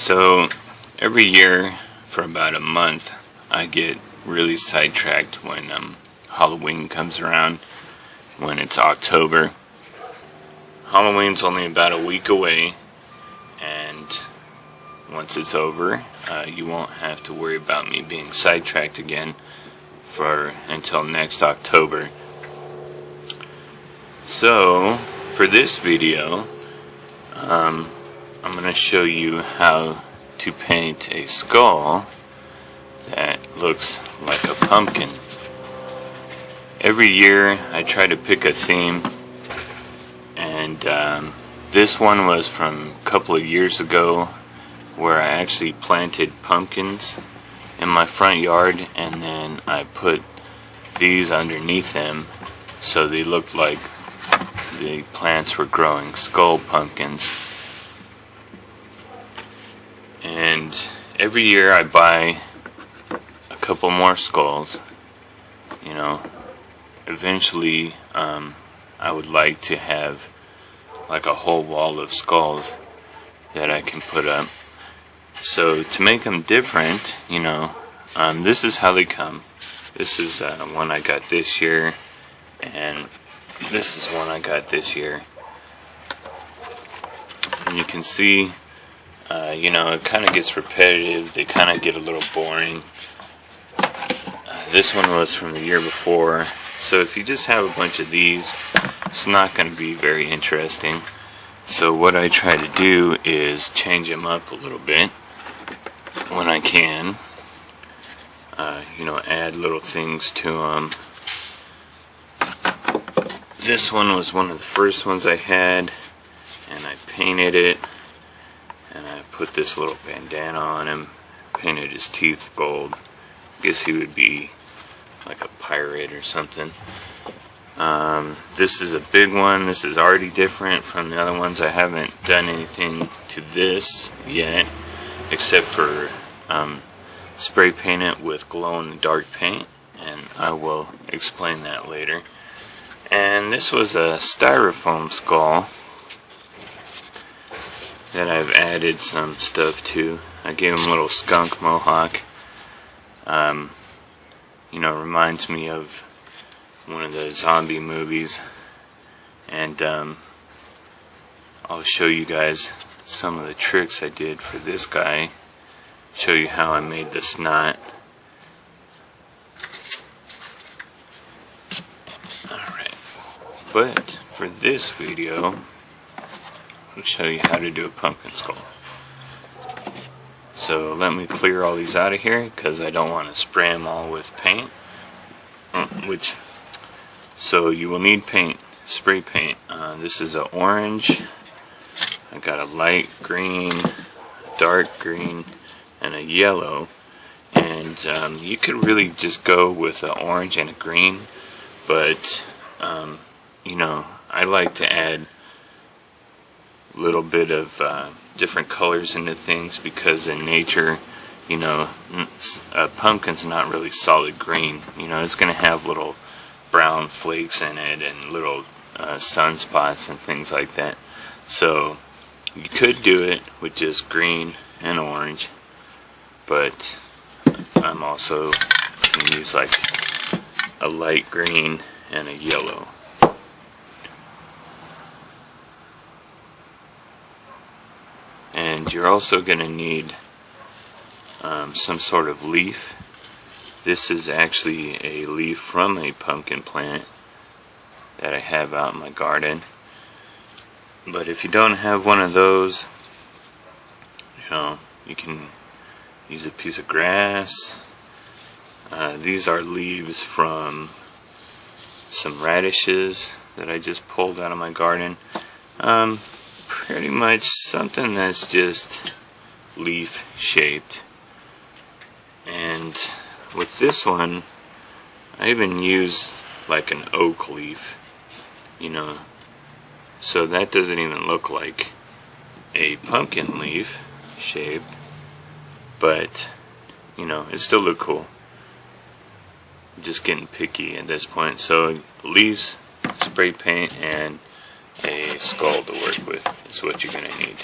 So every year for about a month I get really sidetracked when Halloween comes around, when it's October. Halloween's only about a week away, and once it's over, you won't have to worry about me being sidetracked again until next October. So for this video, I'm going to show you how to paint a skull that looks like a pumpkin. Every year I try to pick a theme, and this one was from a couple of years ago, where I actually planted pumpkins in my front yard, and then I put these underneath them so they looked like the plants were growing skull pumpkins. And every year I buy a couple more skulls. You know, eventually I would like to have like a whole wall of skulls that I can put up. So to make them different, you know, this is how they come. This is one I got this year, and this is one I got this year. And you can see, you know, it kind of gets repetitive. They kind of get a little boring. This one was from the year before. So if you just have a bunch of these, it's not going to be very interesting. So what I try to do is change them up a little bit when I can. You know, add little things to them. This one was one of the first ones I had, and I painted it, and I put this little bandana on him, painted his teeth gold. I guess he would be like a pirate or something. This is a big one. This is already different from the other ones. I haven't done anything to this yet, except for spray paint it with glow-in-the-dark paint, and I will explain that later. And this was a styrofoam skull that I've added some stuff to. I gave him a little skunk mohawk. You know, reminds me of one of the zombie movies. And I'll show you guys some of the tricks I did for this guy. Show you how I made the snot. Alright, but for this video, I'll show you how to do a pumpkin skull. So let me clear all these out of here, because I don't want to spray them all with paint. So you will need paint, spray paint. This is an orange. I got a light green, dark green, and a yellow. And you could really just go with an orange and a green, but you know, I like to add a little bit of different colors into things, because in nature, you know, a pumpkin's not really solid green. You know, it's going to have little brown flakes in it and little sunspots and things like that. So you could do it with just green and orange, but I'm also going to use like a light green and a yellow. And you're also going to need some sort of leaf. This is actually a leaf from a pumpkin plant that I have out in my garden. But if you don't have one of those, you know, you can use a piece of grass. These are leaves from some radishes that I just pulled out of my garden. Pretty much something that's just leaf shaped. And with this one, I even use like an oak leaf, you know, so that doesn't even look like a pumpkin leaf shape, but you know, it still look cool. I'm just getting picky at this point. So leaves, spray paint, and a skull to work with is what you're going to need.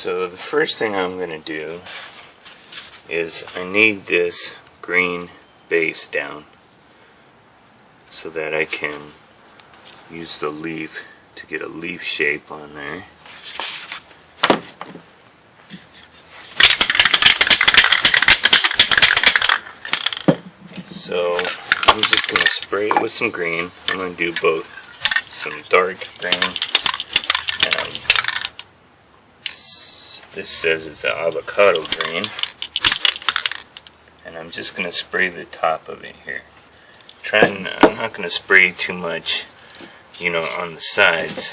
So the first thing I'm going to do is I need this green base down so that I can use the leaf to get a leaf shape on there. So I'm just going to spray it with some green. I'm going to do both, some dark green. This says it's an avocado green. And I'm just going to spray the top of it here. I'm not going to spray too much, on the sides.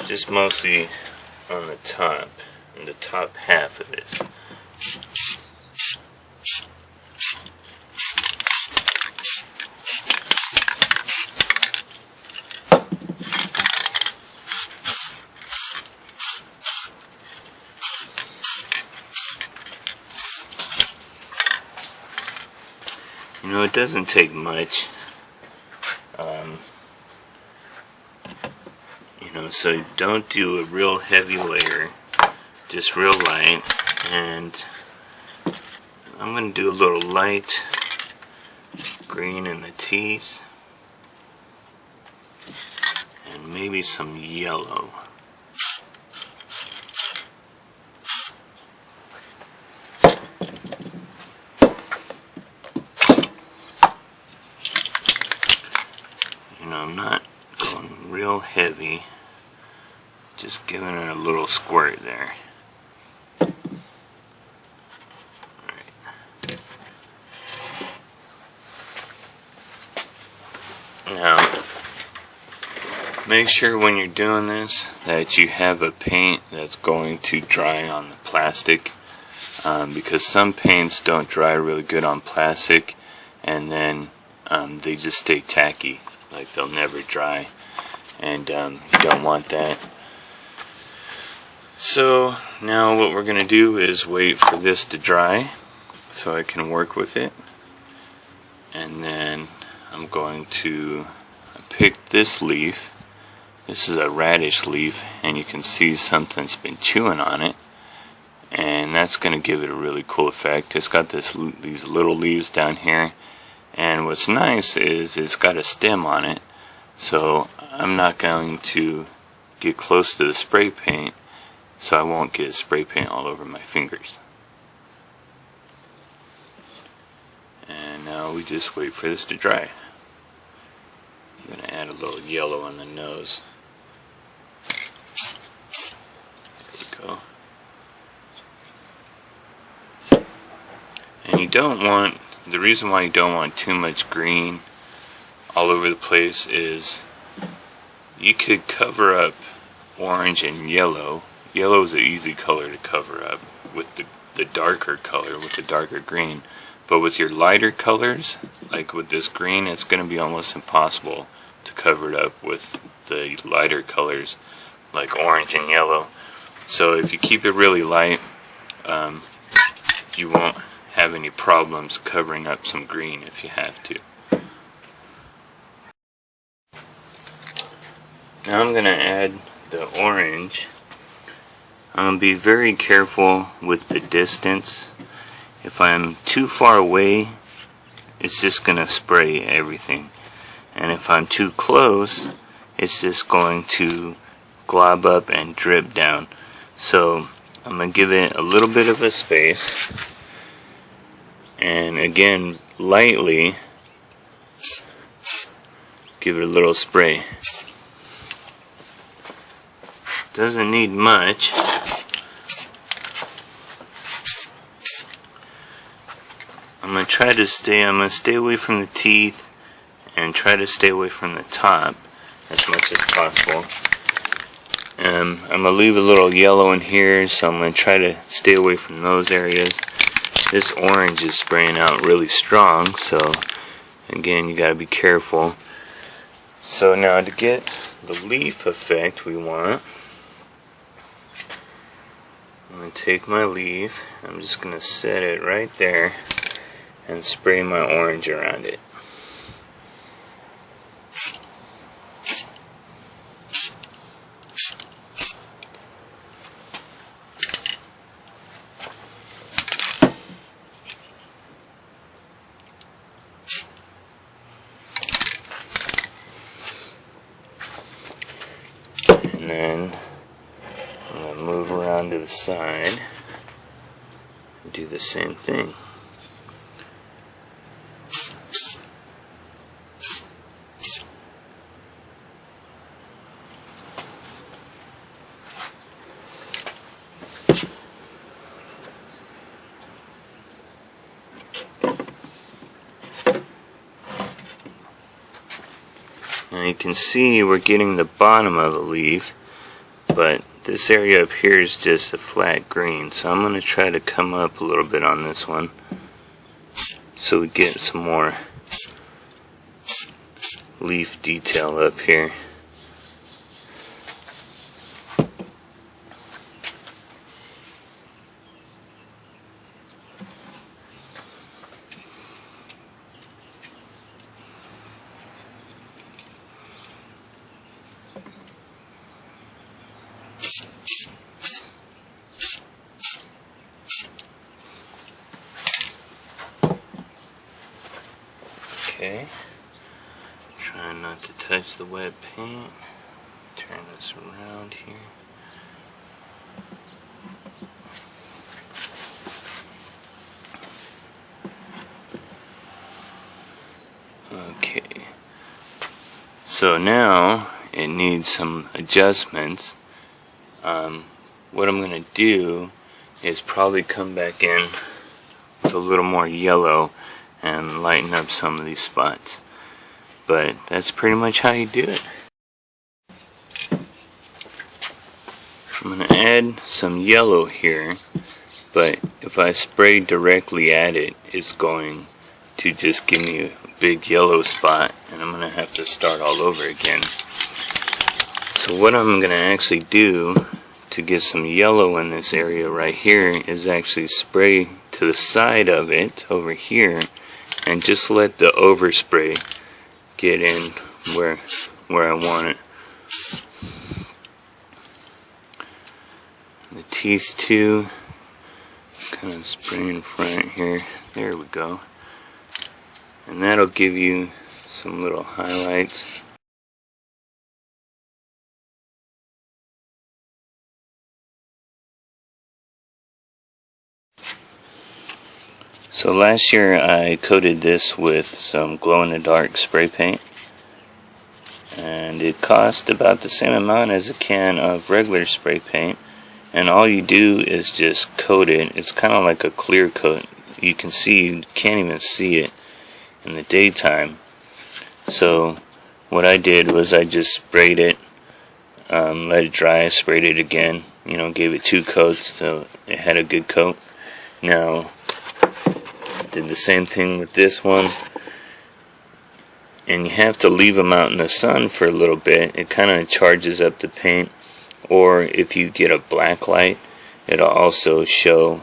Just mostly on the top, in the top half of this. It doesn't take much, so don't do a real heavy layer, just real light. And I'm going to do a little light green in the teeth, and maybe some yellow. I'm not going real heavy, just giving it a little squirt there. Alright. Now, make sure when you're doing this that you have a paint that's going to dry on the plastic, because some paints don't dry really good on plastic, and then they just stay tacky. Like they'll never dry, and you don't want that. So now what we're going to do is wait for this to dry so I can work with it. And then I'm going to pick this leaf. This is a radish leaf, and you can see something's been chewing on it, and that's going to give it a really cool effect. It's got these little leaves down here. And what's nice is it's got a stem on it, so I'm not going to get close to the spray paint, so I won't get spray paint all over my fingers. And now we just wait for this to dry. I'm going to add a little yellow on the nose. There we go. And you don't want, the reason why you don't want too much green all over the place is you could cover up orange and yellow. Yellow is an easy color to cover up with the darker color, with the darker green. But with your lighter colors, like with this green, it's going to be almost impossible to cover it up with the lighter colors like orange and yellow. So if you keep it really light, you won't have any problems covering up some green if you have to. Now I'm going to add the orange. I'm going to be very careful with the distance. If I'm too far away, it's just going to spray everything. And if I'm too close, it's just going to glob up and drip down. So I'm going to give it a little bit of a space. And again, lightly give it a little spray. Doesn't need much. I'm going to stay away from the teeth and try to stay away from the top as much as possible. I'm going to leave a little yellow in here, so I'm going to try to stay away from those areas. This orange is spraying out really strong, so again, you got to be careful. So now to get the leaf effect we want, I'm going to take my leaf, I'm just going to set it right there and spray my orange around it. then I'm going to move around to the side and do the same thing. Now you can see we're getting the bottom of the leaf, but this area up here is just a flat green, so I'm going to try to come up a little bit on this one so we get some more leaf detail up here. Okay, trying not to touch the wet paint. Turn this around here. Okay, so now it needs some adjustments. What I'm going to do is probably come back in with a little more yellow and lighten up some of these spots. But that's pretty much how you do it. I'm going to add some yellow here, but if I spray directly at it, it's going to just give me a big yellow spot, and I'm going to have to start all over again. So what I'm going to actually do to get some yellow in this area right here is actually spray to the side of it over here and just let the overspray get in where I want it. The teeth too, kind of spray in front here. There we go. And that'll give you some little highlights. So last year I coated this with some glow-in-the-dark spray paint, and it cost about the same amount as a can of regular spray paint, and all you do is just coat it. It's kind of like a clear coat. You can see, you can't even see it in the daytime. So what I did was I just sprayed it, let it dry, sprayed it again, gave it 2 coats so it had a good coat. Now did the same thing with this one, and you have to leave them out in the sun for a little bit. It kind of charges up the paint, or if you get a black light, it'll also show,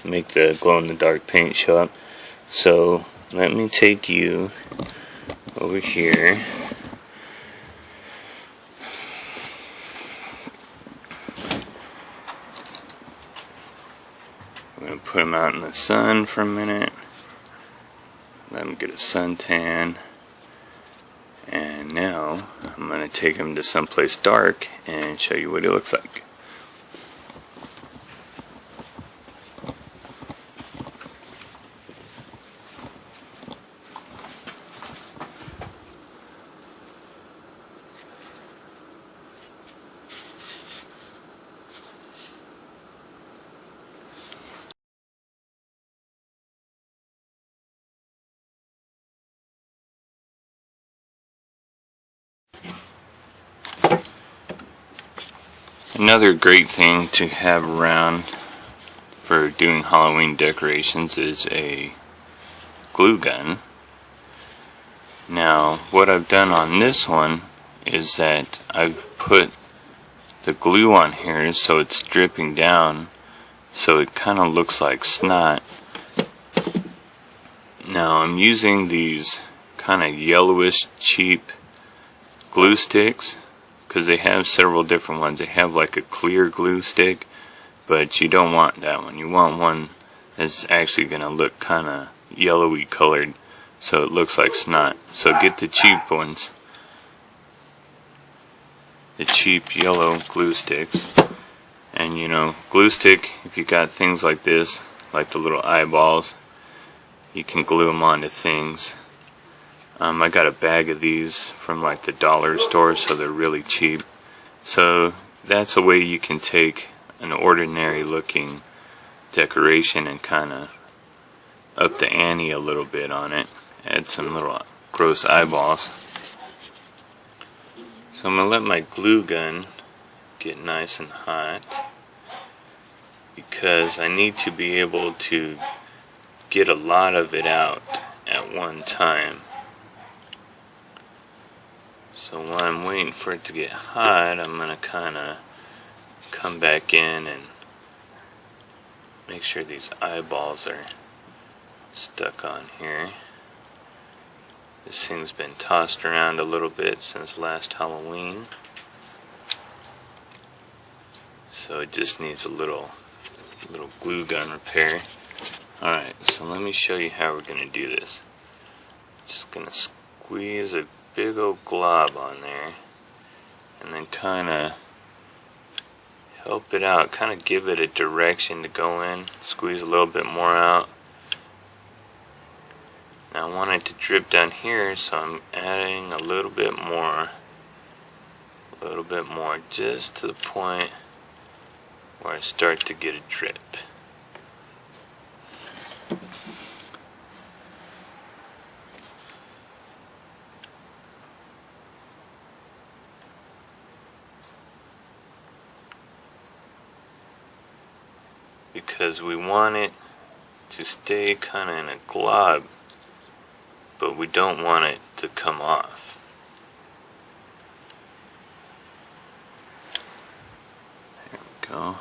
make the glow-in-the-dark paint show up. So let me take you over here. I'm going to put them out in the sun for a minute, let them get a suntan, and now I'm going to take them to someplace dark and show you what it looks like. Another great thing to have around for doing Halloween decorations is a glue gun. Now, what I've done on this one is that I've put the glue on here so it's dripping down, so it kind of looks like snot. Now, I'm using these kind of yellowish, cheap glue sticks, because they have several different ones. They have like a clear glue stick, but you don't want that one. You want one that's actually going to look kind of yellowy colored, so it looks like snot. So get the cheap ones. the cheap yellow glue sticks. And you know, glue stick, if you got things like this, like the little eyeballs, you can glue them onto things. I got a bag of these from like the dollar store, so they're really cheap. So that's a way you can take an ordinary looking decoration and kind of up the ante a little bit on it. Add some little gross eyeballs. So I'm going to let my glue gun get nice and hot, because I need to be able to get a lot of it out at one time. So while I'm waiting for it to get hot, I'm going to kind of come back in and make sure these eyeballs are stuck on here. This thing's been tossed around a little bit since last Halloween, so it just needs a little glue gun repair. Alright, so let me show you how we're going to do this. Just going to squeeze a big old glob on there and then kind of help it out, kind of give it a direction to go in. Squeeze a little bit more out. Now I want it to drip down here, so I'm adding a little bit more, just to the point where I start to get a drip. Because we want it to stay kind of in a glob, but we don't want it to come off. There we go.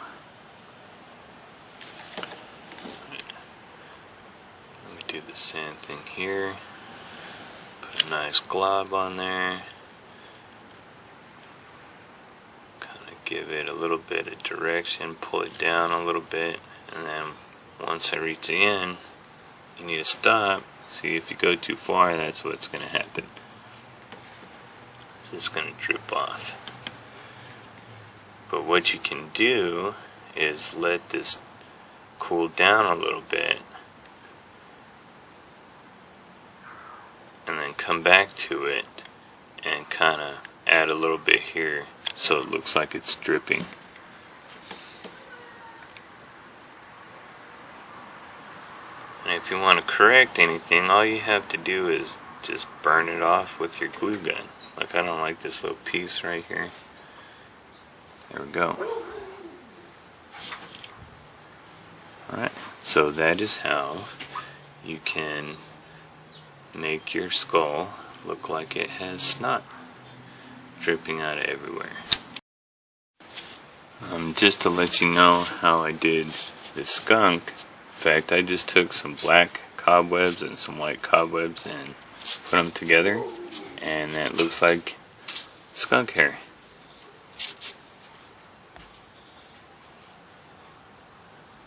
Let me do the same thing here. Put a nice glob on there. Kind of give it a little bit of direction, pull it down a little bit, and then once I reach the end, you need to stop. See, if you go too far, that's what's going to happen. It's just going to drip off. But what you can do is let this cool down a little bit and then come back to it and kind of add a little bit here so it looks like it's dripping. And if you want to correct anything, all you have to do is just burn it off with your glue gun. Like, I don't like this little piece right here. There we go. Alright, so that is how you can make your skull look like it has snot dripping out everywhere. Just to let you know how I did the skunk. In fact, I just took some black cobwebs and some white cobwebs and put them together, and that looks like skunk hair.